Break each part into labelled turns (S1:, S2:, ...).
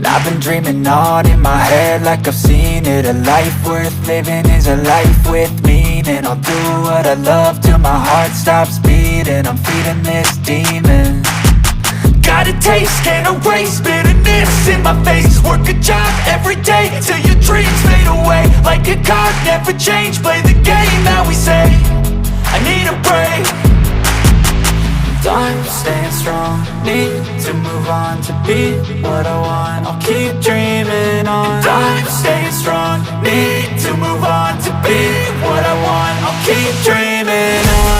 S1: I've been dreaming on in my head like I've seen it. A life worth living is a life with meaning. I'll do what I love till my heart stops beating. I'm feeding this demon. Got a taste, can't erase bitterness in my face. Work a job every day till your dreams fade away. Like a card, never change, play the game that we say. I need a break. I'm staying strong, need to move on to be what I want. I'll keep dreaming on. I'm staying strong, need to move on to be what I want. I'll keep dreaming on.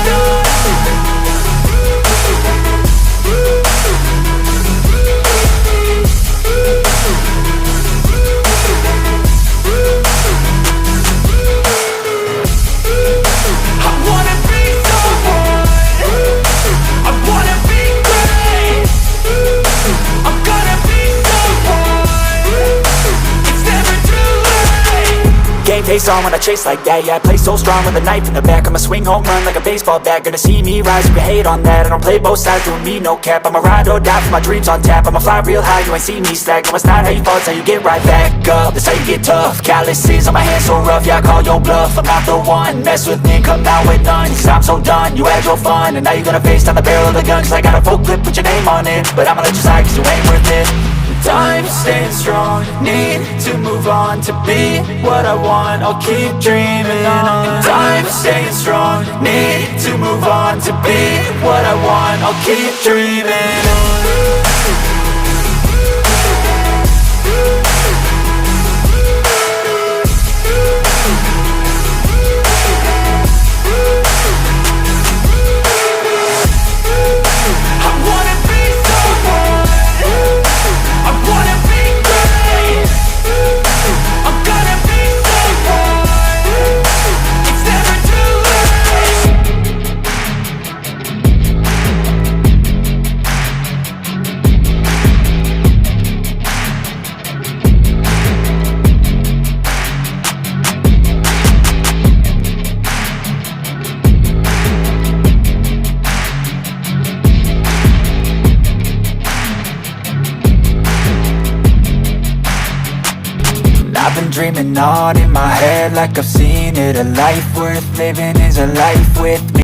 S1: Face on when I chase like that, yeah, I play so strong with a knife in the back. I'ma swing home run like a baseball bat. Gonna see me rise if you hate on that. I don't play both sides, doing me no cap. I'ma ride or die for my dreams on tap. I'ma fly real high, you ain't see me slack. No, it's not how you fall, it's how you get right back up. That's how you get tough. Calluses on my hands so rough, yeah, I call your bluff. I'm not the one, mess with me, come down with none. Cause I'm so done, you had your fun. And now you're gonna face down the barrel of the gun. Cause I got a full clip, put your name on it. But I'ma let you slide cause you ain't worth it. I'm staying strong, need to move on to be what I want. I'll keep dreaming on. I'm staying strong, need to move on to be what I want. I'll keep dreaming on. I've been dreaming on in my head like I've seen it. A life worth living is a life with